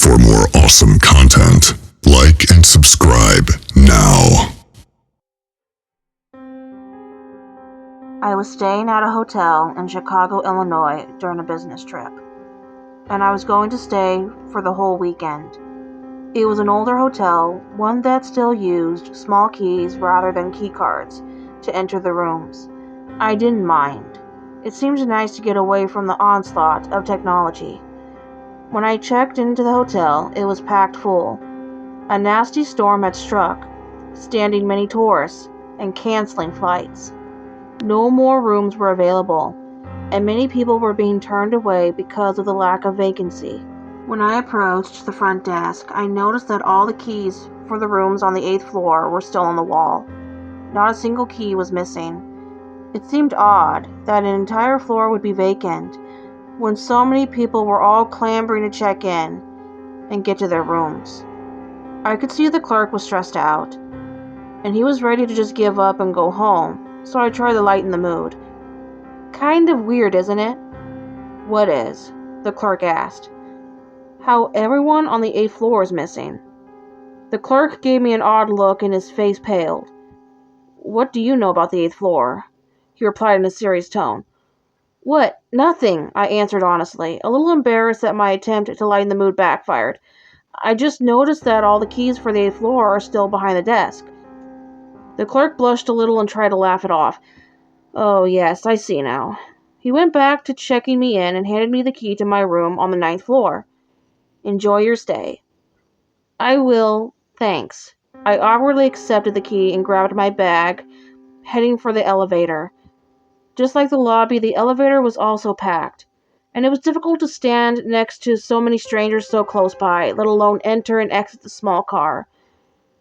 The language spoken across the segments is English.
For more awesome content, like and subscribe now. I was staying at a hotel in Chicago, Illinois during a business trip, and I was going to stay for the whole weekend. It was an older hotel, one that still used small keys rather than key cards to enter the rooms. I didn't mind. It seemed nice to get away from the onslaught of technology. When I checked into the hotel, it was packed full. A nasty storm had struck, standing many tourists and canceling flights. No more rooms were available, and many people were being turned away because of the lack of vacancy. When I approached the front desk, I noticed that all the keys for the rooms on the 8th floor were still on the wall. Not a single key was missing. It seemed odd that an entire floor would be vacant when so many people were all clamoring to check in and get to their rooms. I could see the clerk was stressed out, and he was ready to just give up and go home, so I tried to lighten the mood. Kind of weird, isn't it? What is? The clerk asked. How everyone on the 8th floor is missing. The clerk gave me an odd look and his face paled. What do you know about the 8th floor? He replied in a serious tone. What? Nothing, I answered honestly, a little embarrassed that my attempt to lighten the mood backfired. I just noticed that all the keys for the 8th floor are still behind the desk. The clerk blushed a little and tried to laugh it off. Oh, yes, I see now. He went back to checking me in and handed me the key to my room on the 9th floor. Enjoy your stay. I will, thanks. I awkwardly accepted the key and grabbed my bag, heading for the elevator. Just like the lobby, the elevator was also packed, and it was difficult to stand next to so many strangers so close by, let alone enter and exit the small car.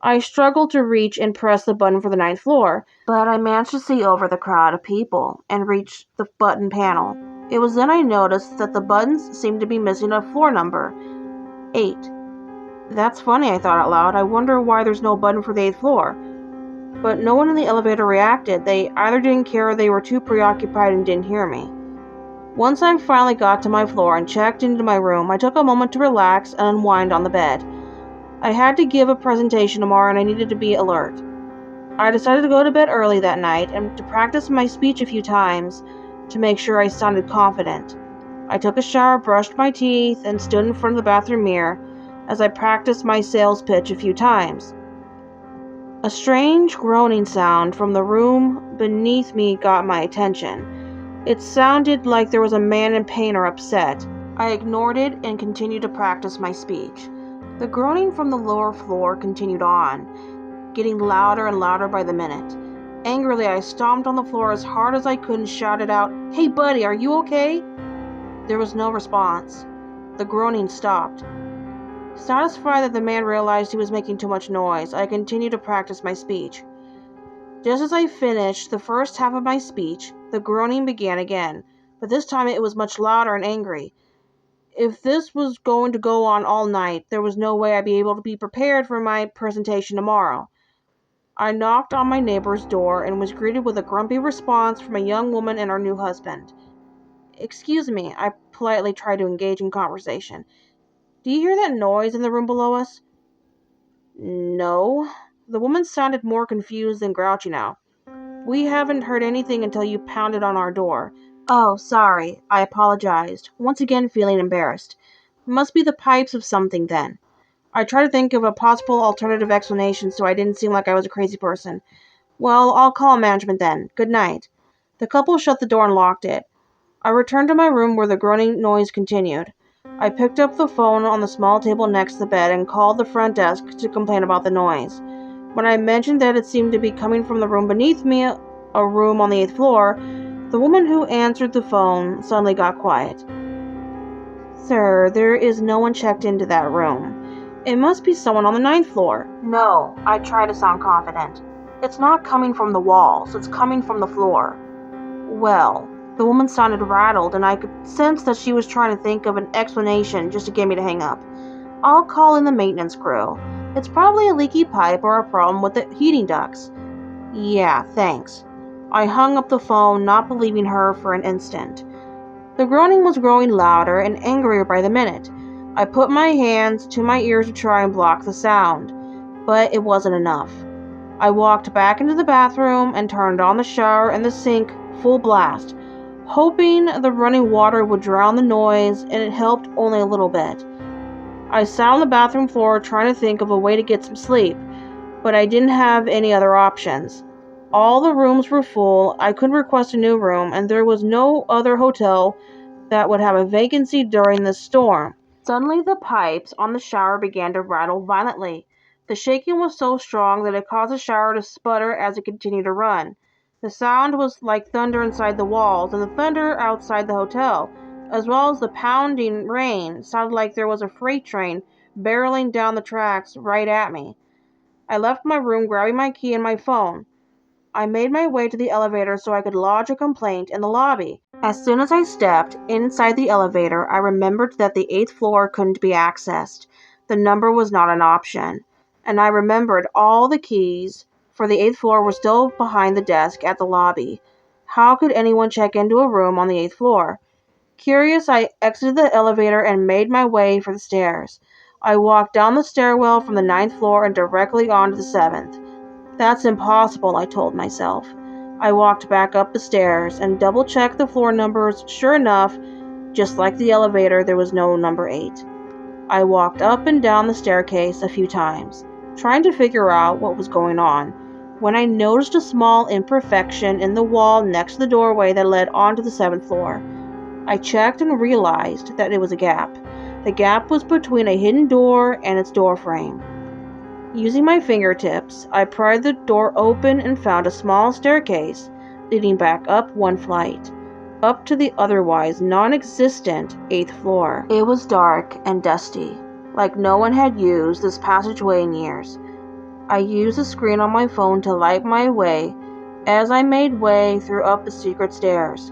I struggled to reach and press the button for the 9th floor, but I managed to see over the crowd of people and reach the button panel. It was then I noticed that the buttons seemed to be missing a floor number, 8. That's funny, I thought out loud. I wonder why there's no button for the 8th floor. But no one in the elevator reacted. They either didn't care or they were too preoccupied and didn't hear me. Once I finally got to my floor and checked into my room, I took a moment to relax and unwind on the bed. I had to give a presentation tomorrow and I needed to be alert. I decided to go to bed early that night and to practice my speech a few times to make sure I sounded confident. I took a shower, brushed my teeth, and stood in front of the bathroom mirror as I practiced my sales pitch a few times. A strange groaning sound from the room beneath me got my attention. It sounded like there was a man in pain or upset. I ignored it and continued to practice my speech. The groaning from the lower floor continued on, getting louder and louder by the minute. Angrily, I stomped on the floor as hard as I could and shouted out, "Hey buddy, are you okay?" There was no response. The groaning stopped. Satisfied that the man realized he was making too much noise, I continued to practice my speech. Just as I finished the first half of my speech, the groaning began again, but this time it was much louder and angry. If this was going to go on all night, there was no way I'd be able to be prepared for my presentation tomorrow. I knocked on my neighbor's door and was greeted with a grumpy response from a young woman and her new husband. Excuse me, I politely tried to engage in conversation. Do you hear that noise in the room below us? No. The woman sounded more confused than grouchy now. We haven't heard anything until you pounded on our door. Oh, sorry. I apologized, once again feeling embarrassed. Must be the pipes of something then. I tried to think of a possible alternative explanation so I didn't seem like I was a crazy person. Well, I'll call management then. Good night. The couple shut the door and locked it. I returned to my room where the groaning noise continued. I picked up the phone on the small table next to the bed and called the front desk to complain about the noise. When I mentioned that it seemed to be coming from the room beneath me, a room on the 8th floor, the woman who answered the phone suddenly got quiet. Sir, there is no one checked into that room. It must be someone on the 9th floor. No, I try to sound confident. It's not coming from the walls, it's coming from the floor. Well, the woman sounded rattled, and I could sense that she was trying to think of an explanation just to get me to hang up. I'll call in the maintenance crew. It's probably a leaky pipe or a problem with the heating ducts. Yeah, thanks. I hung up the phone, not believing her for an instant. The groaning was growing louder and angrier by the minute. I put my hands to my ears to try and block the sound, but it wasn't enough. I walked back into the bathroom and turned on the shower and the sink full blast, hoping the running water would drown the noise, and it helped only a little bit. I sat on the bathroom floor trying to think of a way to get some sleep, but I didn't have any other options. All the rooms were full, I couldn't request a new room, and there was no other hotel that would have a vacancy during this storm. Suddenly, the pipes on the shower began to rattle violently. The shaking was so strong that it caused the shower to sputter as it continued to run. The sound was like thunder inside the walls, and the thunder outside the hotel, as well as the pounding rain, sounded like there was a freight train barreling down the tracks right at me. I left my room grabbing my key and my phone. I made my way to the elevator so I could lodge a complaint in the lobby. As soon as I stepped inside the elevator, I remembered that the 8th floor couldn't be accessed. The number was not an option. And I remembered all the keys for the 8th floor were still behind the desk at the lobby. How could anyone check into a room on the 8th floor? Curious, I exited the elevator and made my way for the stairs. I walked down the stairwell from the 9th floor and directly onto the 7th. That's impossible, I told myself. I walked back up the stairs and double-checked the floor numbers. Sure enough, just like the elevator, there was no number 8. I walked up and down the staircase a few times, trying to figure out what was going on, when I noticed a small imperfection in the wall next to the doorway that led onto the 7th floor. I checked and realized that it was a gap. The gap was between a hidden door and its door frame. Using my fingertips, I pried the door open and found a small staircase leading back up one flight, up to the otherwise non-existent 8th floor. It was dark and dusty, like no one had used this passageway in years. I used the screen on my phone to light my way as I made way through up the secret stairs.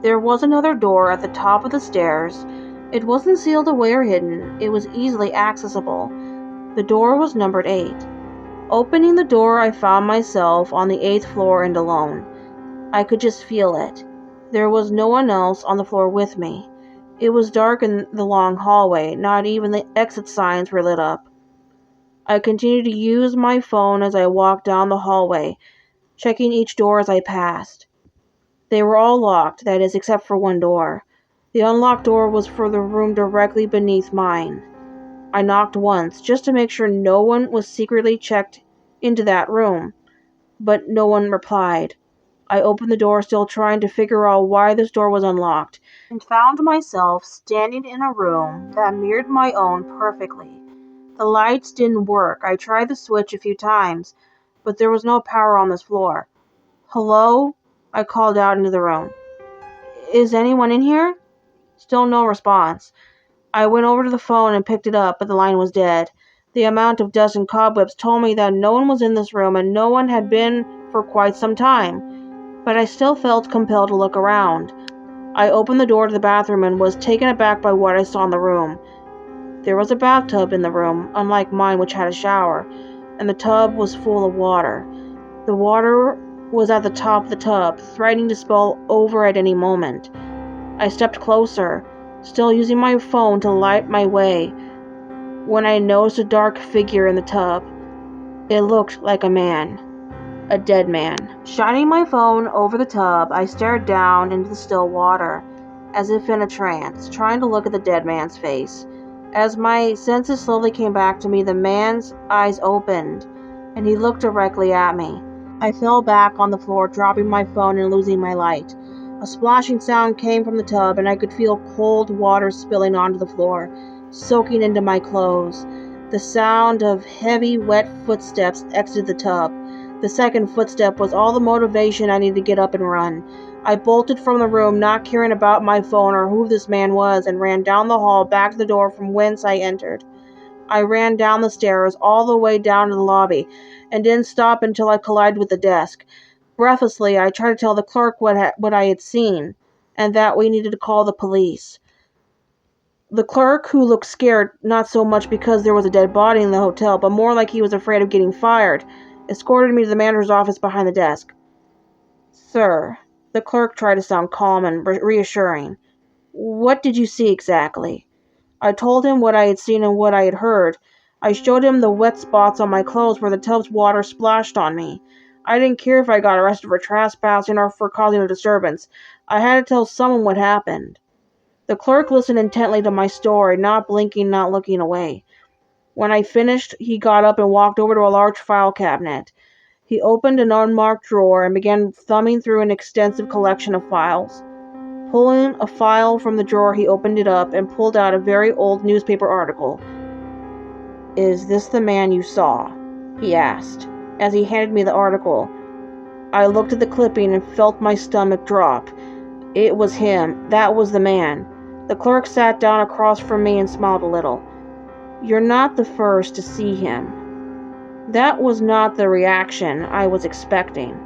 There was another door at the top of the stairs. It wasn't sealed away or hidden. It was easily accessible. The door was numbered 8. Opening the door, I found myself on the 8th floor and alone. I could just feel it. There was no one else on the floor with me. It was dark in the long hallway. Not even the exit signs were lit up. I continued to use my phone as I walked down the hallway, checking each door as I passed. They were all locked, that is, except for one door. The unlocked door was for the room directly beneath mine. I knocked once, just to make sure no one was secretly checked into that room, but no one replied. I opened the door, still trying to figure out why this door was unlocked, and found myself standing in a room that mirrored my own perfectly. The lights didn't work. I tried the switch a few times, but there was no power on this floor. "Hello?" I called out into the room. "Is anyone in here?" Still no response. I went over to the phone and picked it up, but the line was dead. The amount of dust and cobwebs told me that no one was in this room and no one had been for quite some time, but I still felt compelled to look around. I opened the door to the bathroom and was taken aback by what I saw in the room. There was a bathtub in the room, unlike mine which had a shower, and the tub was full of water. The water was at the top of the tub, threatening to spill over at any moment. I stepped closer, still using my phone to light my way, when I noticed a dark figure in the tub. It looked like a man. A dead man. Shining my phone over the tub, I stared down into the still water, as if in a trance, trying to look at the dead man's face. As my senses slowly came back to me, the man's eyes opened, and he looked directly at me. I fell back on the floor, dropping my phone and losing my light. A splashing sound came from the tub, and I could feel cold water spilling onto the floor, soaking into my clothes. The sound of heavy, wet footsteps exited the tub. The second footstep was all the motivation I needed to get up and run. I bolted from the room, not caring about my phone or who this man was, and ran down the hall back to the door from whence I entered. I ran down the stairs, all the way down to the lobby, and didn't stop until I collided with the desk. Breathlessly, I tried to tell the clerk what I had seen, and that we needed to call the police. The clerk, who looked scared, not so much because there was a dead body in the hotel, but more like he was afraid of getting fired, escorted me to the manager's office behind the desk. "Sir," the clerk tried to sound calm and reassuring, "what did you see exactly?" I told him what I had seen and what I had heard. I showed him the wet spots on my clothes where the tub's water splashed on me. I didn't care if I got arrested for trespassing or for causing a disturbance. I had to tell someone what happened. The clerk listened intently to my story, not blinking, not looking away. When I finished, he got up and walked over to a large file cabinet. He opened an unmarked drawer and began thumbing through an extensive collection of files. Pulling a file from the drawer, he opened it up and pulled out a very old newspaper article. "Is this the man you saw?" he asked, as he handed me the article. I looked at the clipping and felt my stomach drop. It was him. That was the man. The clerk sat down across from me and smiled a little. "You're not the first to see him." That was not the reaction I was expecting.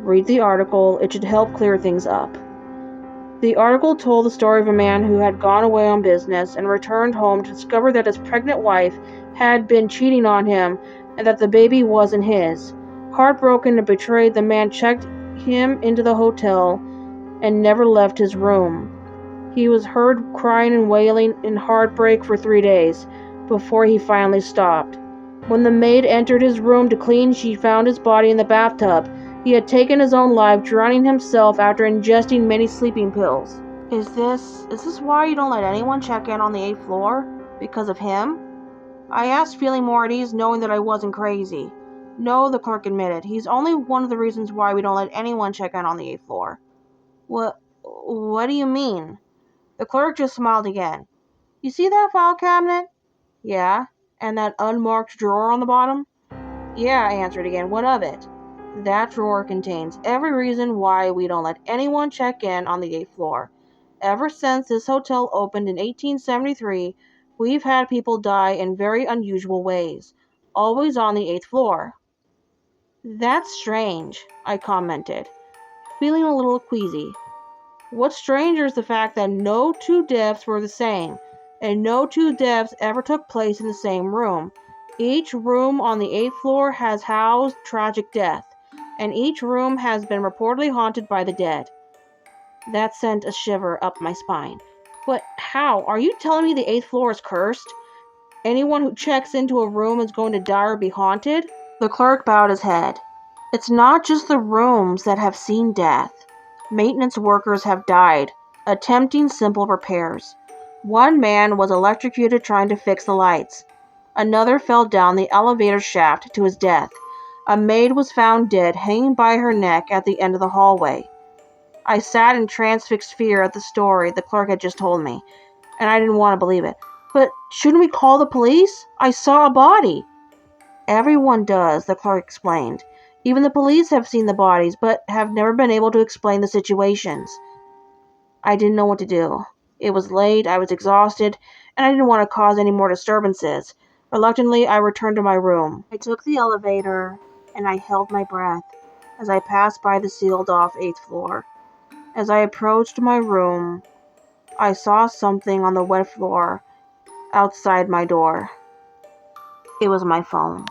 Read the article. It should help clear things up. The article told the story of a man who had gone away on business and returned home to discover that his pregnant wife had been cheating on him and that the baby wasn't his. Heartbroken and betrayed, the man checked him into the hotel and never left his room. He was heard crying and wailing in heartbreak for 3 days before he finally stopped. When the maid entered his room to clean, she found his body in the bathtub. He had taken his own life, drowning himself after ingesting many sleeping pills. Is this why you don't let anyone check in on the 8th floor? Because of him?" I asked, feeling more at ease, knowing that I wasn't crazy. "No," the clerk admitted. "He's only one of the reasons why we don't let anyone check in on the 8th floor." What do you mean?" The clerk just smiled again. "You see that file cabinet?" "Yeah." "And that unmarked drawer on the bottom?" "Yeah," I answered again. "What of it?" "That drawer contains every reason why we don't let anyone check in on the 8th floor. Ever since this hotel opened in 1873, we've had people die in very unusual ways, always on the 8th floor." "That's strange," I commented, feeling a little queasy. "What's stranger is the fact that no two deaths were the same, and no two deaths ever took place in the same room. Each room on the 8th floor has housed tragic death, and each room has been reportedly haunted by the dead." That sent a shiver up my spine. "But how? Are you telling me the 8th floor is cursed? Anyone who checks into a room is going to die or be haunted?" The clerk bowed his head. "It's not just the rooms that have seen death. Maintenance workers have died, attempting simple repairs. One man was electrocuted trying to fix the lights. Another fell down the elevator shaft to his death. A maid was found dead, hanging by her neck at the end of the hallway." I sat in transfixed fear at the story the clerk had just told me, and I didn't want to believe it. "But shouldn't we call the police? I saw a body." "Everyone does," the clerk explained. "Even the police have seen the bodies, but have never been able to explain the situations." I didn't know what to do. It was late, I was exhausted, and I didn't want to cause any more disturbances. Reluctantly, I returned to my room. I took the elevator, and I held my breath as I passed by the sealed-off 8th floor. As I approached my room, I saw something on the wet floor outside my door. It was my phone.